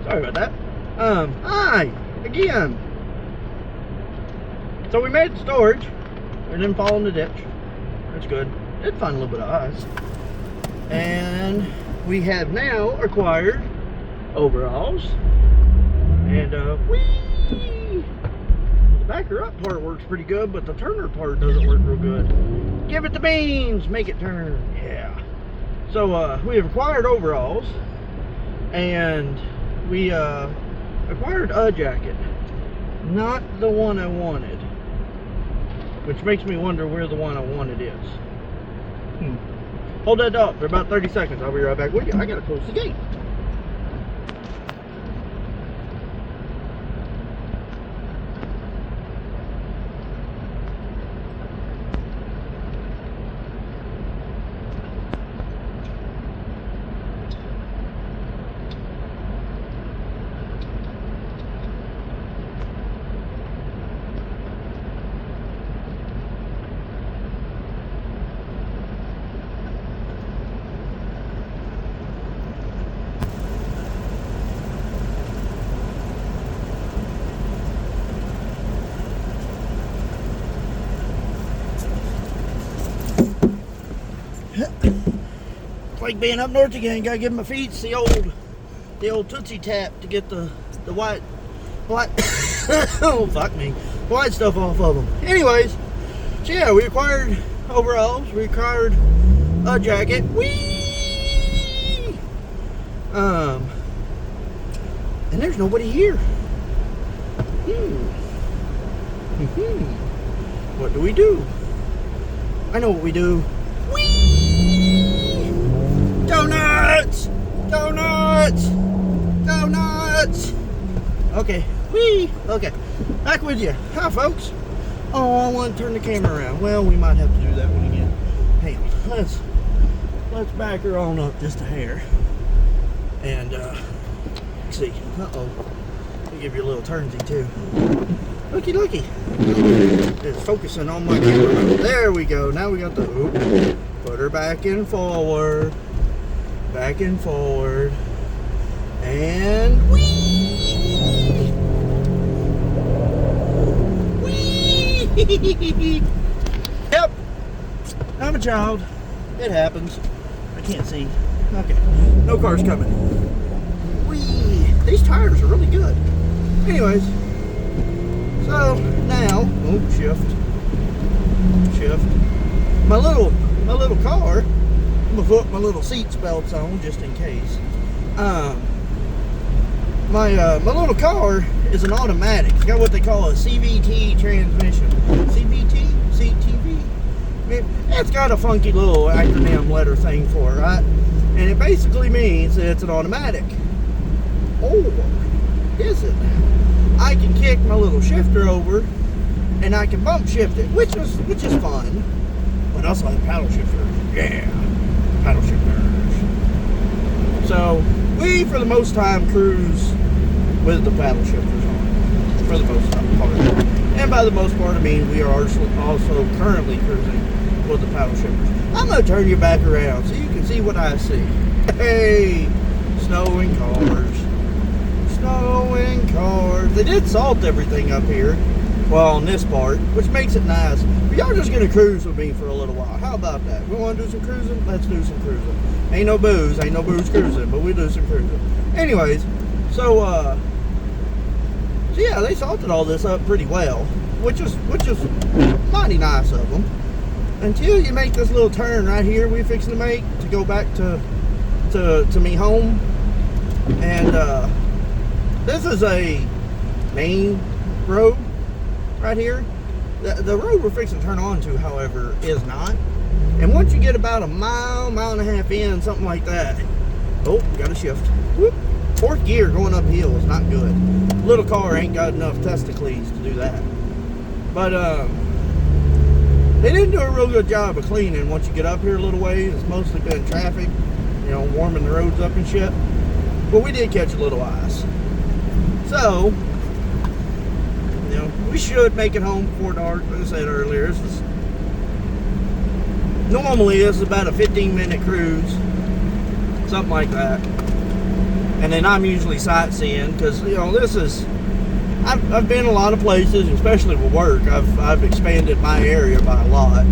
Sorry about that. Hi again. So we made storage. We didn't fall in the ditch. That's good. Did find a little bit of ice. And we have now acquired overalls. And whee! The backer up part works pretty good, but the turner part doesn't work real good. Give it the beans, make it turn. Yeah. So we have acquired overalls, and we acquired a jacket. Not the one I wanted. Which makes me wonder where the one I wanted is. Hold that up for about 30 seconds. I'll be right back with you. I gotta close the gate. Like being up north again, gotta give my feet the old Tootsie Tap to get the white oh fuck me, white stuff off of them. Anyways, so yeah, we acquired overalls, we acquired a jacket. Whee! And there's nobody here. What do we do? I know what we do. Donuts! Donuts! Donuts! Okay. Whee! Okay. Back with you. Hi, folks. Oh, I want to turn the camera around. Well, we might have to do that one again. Hang on. Let's back her on up just a hair. And, let's see. Uh-oh. Let me give you a little turnsy, too. Looky, looky. It's focusing on my camera. There we go. Now we got the... Oop. Put her back and forward. Back and forward. And whee! Whee! Yep. I'm a child. It happens. I can't see. Okay. No cars coming. Whee! These tires are really good. Anyways. So now, oh, shift. My little car. I'm gonna put my little seat belts on just in case. My little car is an automatic. It's got what they call a CVT transmission. CVT? CTV? It's got a funky little acronym letter thing for it, right? And it basically means that it's an automatic. Or is it? I can kick my little shifter over and I can bump shift it, which is fun. But also have paddle shifter. Yeah. Paddle shifters. So we, for the most time, cruise with the paddle shifters on, for the most part. And by the most part, I mean we are also currently cruising with the paddle shifters. I'm gonna turn you back around so you can see what I see. Hey, snowing cars, snowing cars. They did salt everything up here. Well, on this part, which makes it nice. But y'all just gonna cruise with me for a little while. How about that? We wanna do some cruising? Let's do some cruising. Ain't no booze cruising, but we do some cruising. Anyways, so yeah, they salted all this up pretty well, which is mighty nice of them. Until you make this little turn right here we're fixing to make to go back to me home. And this is a main road right here. The road we're fixing to turn on to, however, is not. And once you get about a mile and a half in, something like that, oh, got a shift. Whoop. Fourth gear going uphill is not good. Little car ain't got enough testicles to do that. But they didn't do a real good job of cleaning once you get up here a little ways. It's mostly been traffic, you know, warming the roads up and shit. But we did catch a little ice. So, you know, we should make it home before dark. Like I said earlier, normally this is about a 15-minute cruise, something like that. And then I'm usually sightseeing because, you know, this is, I've been a lot of places, especially with work. I've expanded my area by a lot.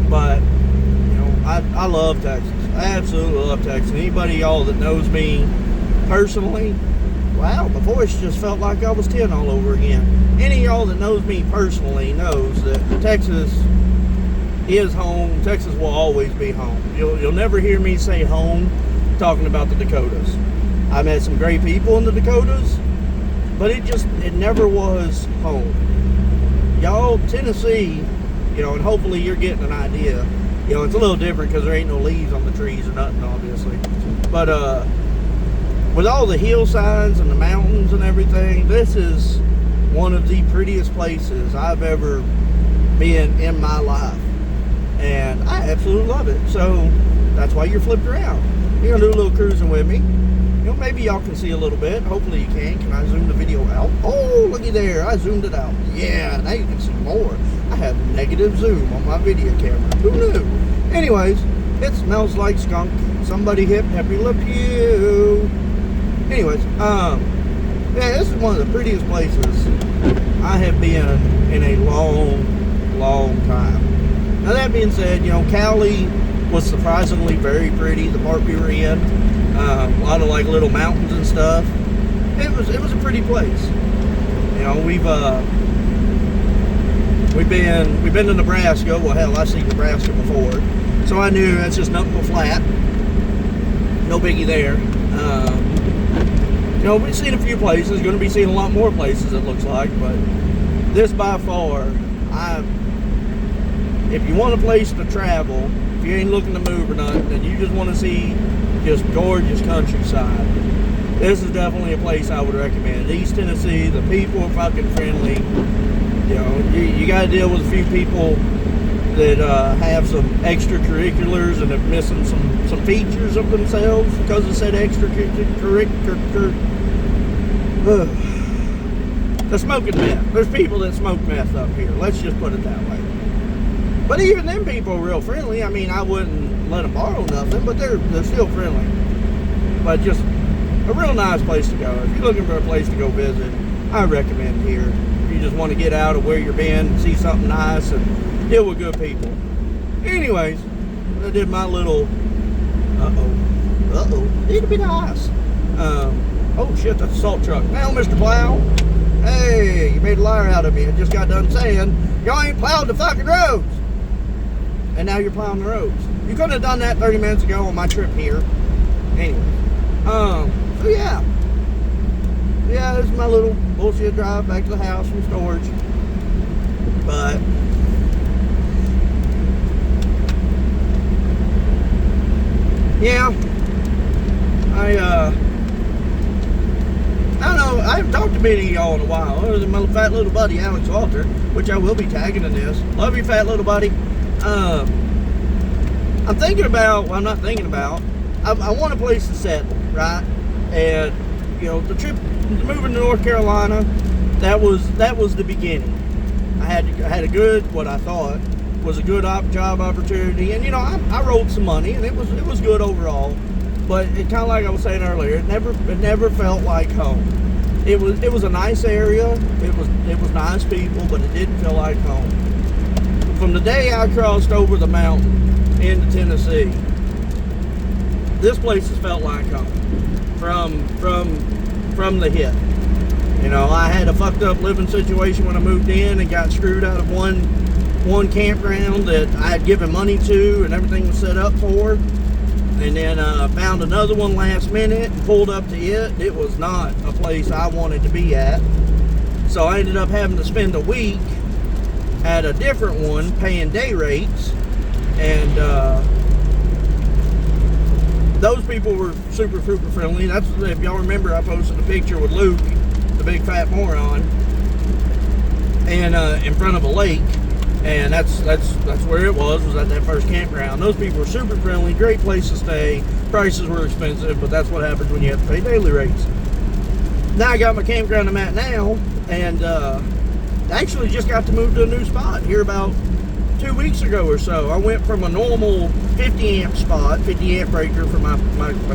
But, you know, I love Texas. I absolutely love Texas. Anybody y'all that knows me personally, wow, my voice just felt like I was 10 all over again. Any of y'all that knows me personally knows that Texas is home. Texas will always be home. You'll never hear me say home talking about the Dakotas. I met some great people in the Dakotas, but it never was home. Y'all, Tennessee, you know, and hopefully you're getting an idea. You know, it's a little different because there ain't no leaves on the trees or nothing, obviously. But with all the hillsides and the mountains and everything, this is one of the prettiest places I've ever been in my life. And I absolutely love it. So that's why you're flipped around. You're going to do a little cruising with me. You know, maybe y'all can see a little bit. Hopefully you can. Can I zoom the video out? Oh, looky there. I zoomed it out. Yeah, now you can see more. I have negative zoom on my video camera. Who knew? Anyways, it smells like skunk. Somebody happy Le Pew. Anyways, yeah, this is one of the prettiest places I have been in a long time. Now that being said, you know, Cali was surprisingly very pretty. The part we were in, a lot of like little mountains and stuff. It was a pretty place. You know, we've been to Nebraska. Well, hell, I've seen Nebraska before, so I knew that's just nothing but flat. No biggie there. You know, we've seen a few places. Going to be seeing a lot more places, it looks like. But this by far, if you want a place to travel, if you ain't looking to move or nothing, and you just want to see just gorgeous countryside, this is definitely a place I would recommend. East Tennessee, the people are fucking friendly. You know, you got to deal with a few people that have some extracurriculars and are missing some features of themselves because it said extracurricular. They're smoking meth. There's people that smoke meth up here. Let's just put it that way. But even them people are real friendly. I mean, I wouldn't let them borrow nothing, but they're still friendly. But just a real nice place to go. If you're looking for a place to go visit, I recommend here. If you just want to get out of where you're been, see something nice, and deal with good people. Anyways, I did my little it'll be nice. Oh shit, that's a salt truck. Now, Mr. Plow, hey, you made a liar out of me. I just got done saying y'all ain't plowed the fucking roads, and now you're plowing the roads. You couldn't have done that 30 minutes ago on my trip here. Anyway, so yeah, this is my little bullshit drive back to the house from storage. But yeah, I don't know, I haven't talked to many of y'all in a while, other than my fat little buddy, Alex Walter, which I will be tagging in this. Love you, fat little buddy. I'm thinking about, well, I'm not thinking about, I want a place to settle, right? And, you know, the trip, moving to North Carolina, that was the beginning. I had a good, what I thought was a good job opportunity, and, you know, I rolled some money, and it was good overall. But it kind of like I was saying earlier, it never felt like home. It was a nice area. It was nice people, but it didn't feel like home. From the day I crossed over the mountain into Tennessee, this place has felt like home. From the hit. You know, I had a fucked up living situation when I moved in and got screwed out of one campground that I had given money to and everything was set up for. And then found another one last minute and pulled up to it. It was not a place I wanted to be at. So I ended up having to spend a week at a different one paying day rates. And those people were super friendly. That's, if y'all remember, I posted a picture with Luke, the big fat moron, and in front of a lake. And that's where it was at that first campground. Those people were super friendly, great place to stay. Prices were expensive, but that's what happens when you have to pay daily rates. Now I got my campground I'm at now, and actually just got to move to a new spot here about 2 weeks ago or so. I went from a normal 50 amp spot, 50 amp breaker for my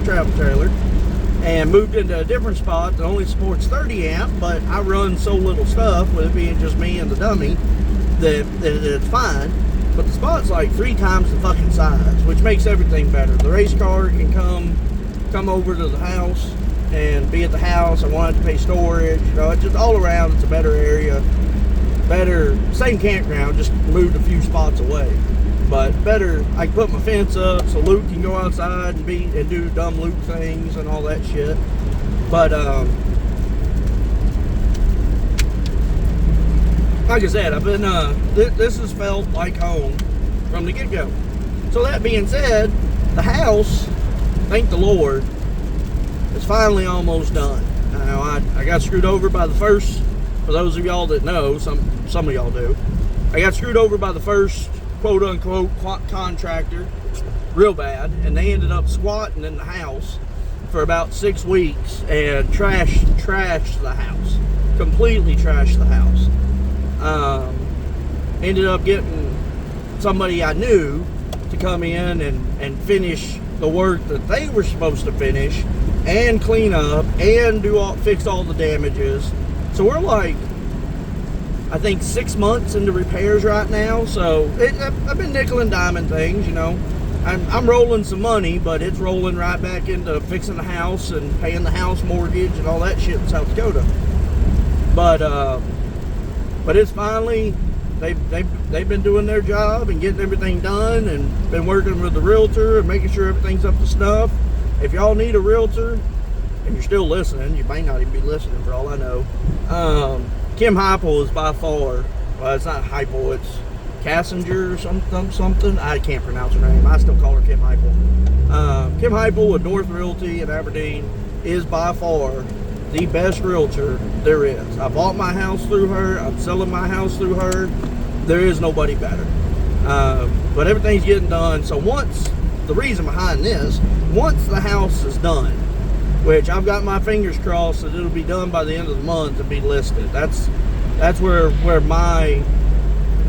travel trailer, and moved into a different spot that only supports 30 amp, but I run so little stuff, with it being just me and the dummy, that it's fine. But the spot's like 3 times the fucking size, which makes everything better. The race car can come over to the house and be at the house. I won't have to pay storage. You know, it's just all around, it's a better area. Better, same campground, just moved a few spots away. But better, I can put my fence up so Luke can go outside and do dumb Luke things and all that shit. But like I said, I've been this has felt like home from the get-go. So that being said, the house, thank the Lord, is finally almost done. Now I got screwed over by the first, for those of y'all that know, some of y'all do, I got screwed over by the first quote-unquote contractor real bad, and they ended up squatting in the house for about 6 weeks and trashed the house, completely trashed the house. Ended up getting somebody I knew to come in and finish the work that they were supposed to finish and clean up and fix all the damages. So we're like, I think 6 months into repairs right now. So I've been nickel and diming things, you know. I'm rolling some money, but it's rolling right back into fixing the house and paying the house mortgage and all that shit in South Dakota. But it's finally, they've been doing their job and getting everything done, and been working with the realtor and making sure everything's up to snuff. If y'all need a realtor, and you're still listening, you may not even be listening for all I know. Kim Heupel is by far, well, it's not Heupel, it's Cassinger or something. I can't pronounce her name. I still call her Kim Heupel. Kim Heupel with North Realty in Aberdeen is by far the best realtor there is. I bought my house through her. I'm selling my house through her. There is nobody better. But everything's getting done. So the reason behind this, once the house is done, which I've got my fingers crossed that it'll be done by the end of the month and be listed. That's where my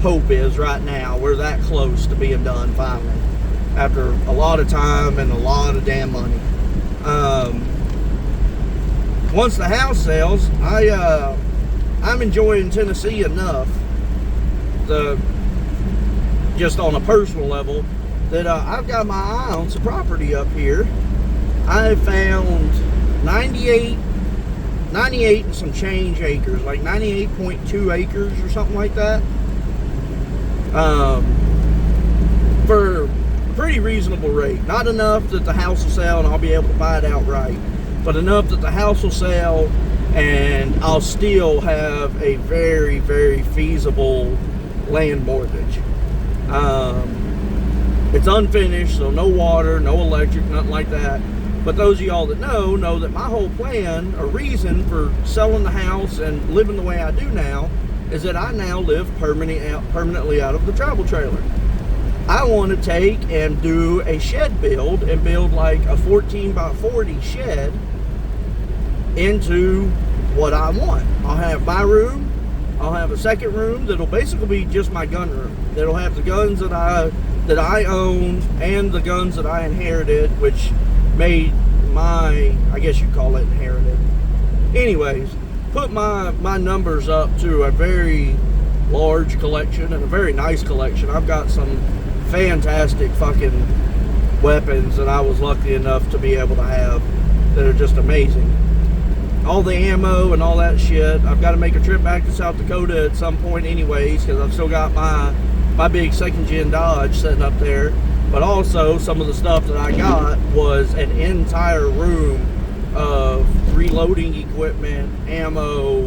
hope is right now. We're that close to being done finally, after a lot of time and a lot of damn money. Once the house sells, I'm enjoying Tennessee enough, just on a personal level, that I've got my eye on some property up here. I found 98 and some change acres, like 98.2 acres or something like that, for a pretty reasonable rate. Not enough that the house will sell and I'll be able to buy it outright, but enough that the house will sell and I'll still have a very, very feasible land mortgage. It's unfinished, so no water, no electric, nothing like that. But those of y'all that know that my whole plan or reason for selling the house and living the way I do now is that I now live permanently out of the travel trailer. I want to take and do a shed build and build like a 14 by 40 shed into what I want. I'll have my room. I'll have a second room that'll basically be just my gun room. That'll have the guns that I own and the guns that I inherited, which made my, I guess you'd call it inherited. Anyways, put my numbers up to a very large collection and a very nice collection. I've got some fantastic fucking weapons that I was lucky enough to be able to have that are just amazing. All the ammo and all that shit. I've got to make a trip back to South Dakota at some point anyways, because I've still got my big second gen Dodge sitting up there. But also, some of the stuff that I got was an entire room of reloading equipment, ammo,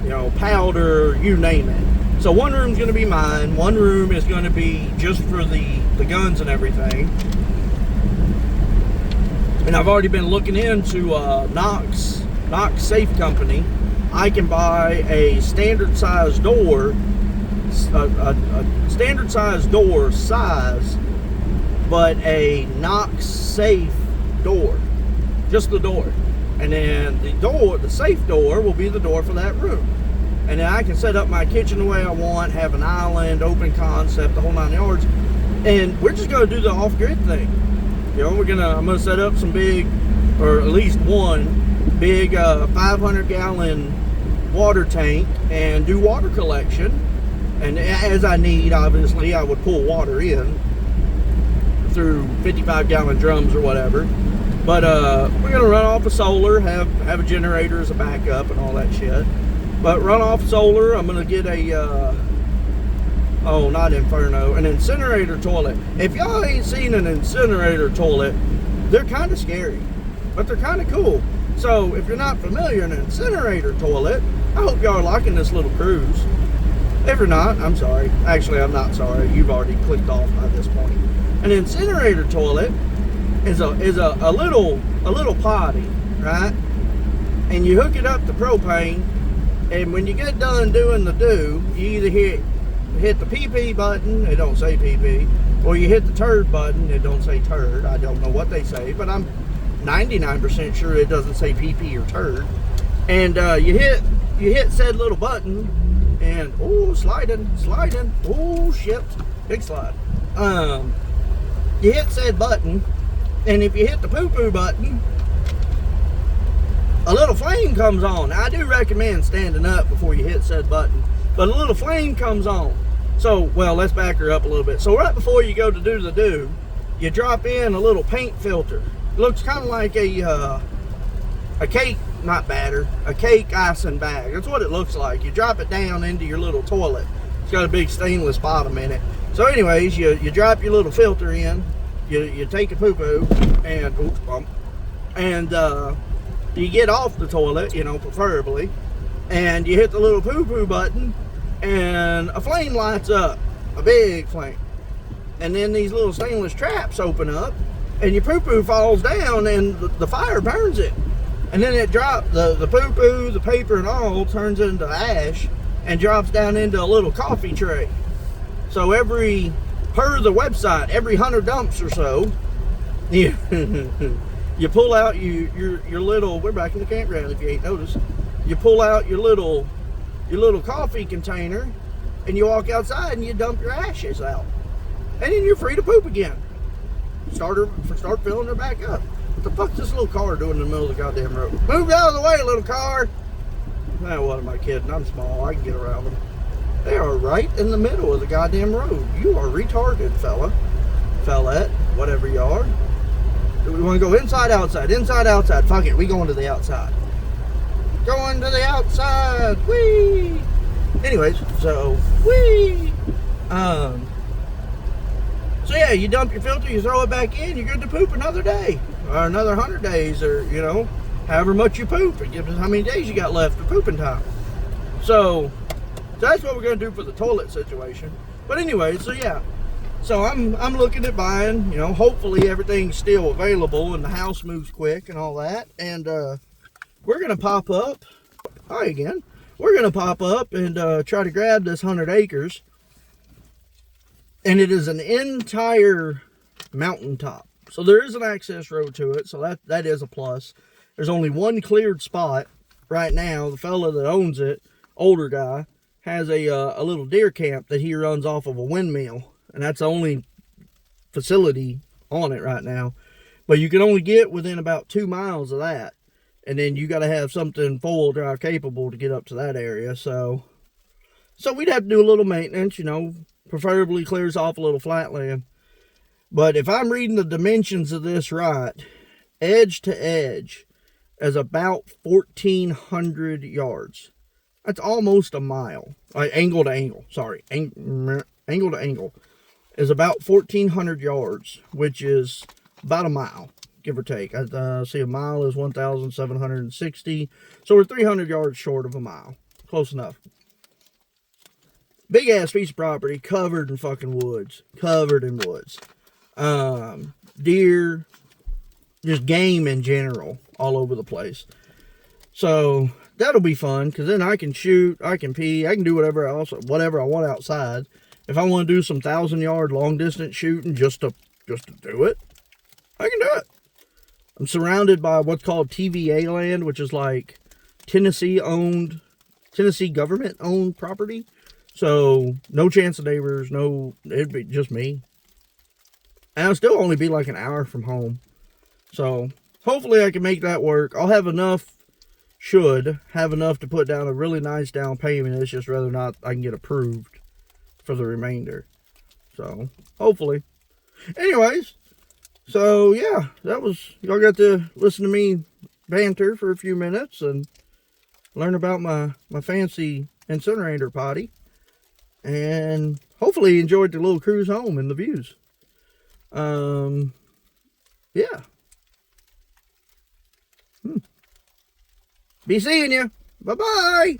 you know, powder, you name it. So one room's going to be mine. One room is going to be just for the guns and everything. And I've already been looking into Knox Safe Company. I can buy a standard size door, a standard size door size, but a Knox safe door, just the door. And then the safe door will be the door for that room. And then I can set up my kitchen the way I want, have an island, open concept, the whole 9 yards. And we're just gonna do the off-grid thing. You know, I'm gonna set up some big or at least one big 500-gallon water tank and do water collection. And as I need, obviously, I would pull water in through 55-gallon drums or whatever. But we're gonna run off of solar, have a generator as a backup and all that shit. But run off solar. I'm gonna get a oh, not Inferno, an incinerator toilet. If y'all ain't seen an incinerator toilet, they're kind of scary, but they're kind of cool. So if you're not familiar, an incinerator toilet, I hope y'all are liking this little cruise. If you're not, I'm sorry. Actually, I'm not sorry. You've already clicked off by this point. An incinerator toilet is a little potty, right? And you hook it up to propane, and when you get done doing the do, you either hit the PP button, it don't say PP, or you hit the turd button, it don't say turd. I don't know what they say, but I'm 99% sure it doesn't say PP or turd. And you hit said little button, and oh, sliding, oh shit, big slide. You hit said button, and if you hit the poo-poo button, a little flame comes on. Now, I do recommend standing up before you hit said button, but a little flame comes on. So, well, let's back her up a little bit. So right before you go to do the do, you drop in a little paint filter. It looks kind of like a cake, not batter, a cake icing bag. That's what it looks like. You drop it down into your little toilet. It's got a big stainless bottom in it. So anyways, you drop your little filter in, you take a poo-poo, and oops, bump, and you get off the toilet, you know, preferably, and you hit the little poo-poo button, and a flame lights up, a big flame. And then these little stainless traps open up, and your poo-poo falls down, and the fire burns it. And then it drops, the poo-poo, the paper, and all turns into ash, and drops down into a little coffee tray. So per the website, every 100 dumps or so, you pull out your little, we're back in the campground if you ain't noticed, you pull out your little coffee container, and you walk outside and you dump your ashes out, and then you're free to poop again. Start filling her back up. What the fuck's this little car doing in the middle of the goddamn road? Move out of the way, little car. Now, what am I kidding? I'm small, I can get around them. They are right in the middle of the goddamn road. You are retarded, fellette, whatever you are. Do we want to go inside, outside? Inside, outside. Fuck it, we going to the outside. Going to the outside. Whee! Anyways, so whee! So yeah, you dump your filter, you throw it back in, you're good to poop another day. Or another 100 days, or, you know, however much you poop. It gives us how many days you got left for pooping time. So that's what we're going to do for the toilet situation. But anyway, so yeah. So I'm looking at buying, you know, hopefully everything's still available and the house moves quick and all that. And we're going to pop up. Hi again. We're going to pop up and try to grab this 100 acres. And it is an entire mountaintop. So there is an access road to it. So that is a plus. There's only one cleared spot right now. The fella that owns it, older guy, has a little deer camp that he runs off of a windmill. And that's the only facility on it right now. But you can only get within about 2 miles of that. And then you got to have something four-wheel drive capable to get up to that area. So we'd have to do a little maintenance, you know. Preferably clears off a little flatland. But if I'm reading the dimensions of this right, edge to edge is about 1,400 yards. That's almost a mile. Angle to angle, sorry. Angle to angle is about 1,400 yards, which is about a mile, give or take. I see a mile is 1,760. So we're 300 yards short of a mile. Close enough. Big ass piece of property covered in fucking woods. Covered in woods. Deer, just game in general, all over the place. So that'll be fun, because then I can shoot, I can pee, I can do whatever I want outside. If I want to do some 1,000-yard long distance shooting just to do it, I can do it. I'm surrounded by what's called TVA land, which is like Tennessee government owned property. So no chance of neighbors, it'd be just me. And I'll still only be like an hour from home. So hopefully I can make that work. I'll have enough, should have enough to put down a really nice down payment. It's just whether or not I can get approved for the remainder. So, hopefully. Anyways, so yeah, y'all got to listen to me banter for a few minutes and learn about my fancy incinerator potty. And hopefully you enjoyed the little cruise home and the views. Yeah. Be seeing you. Bye-bye.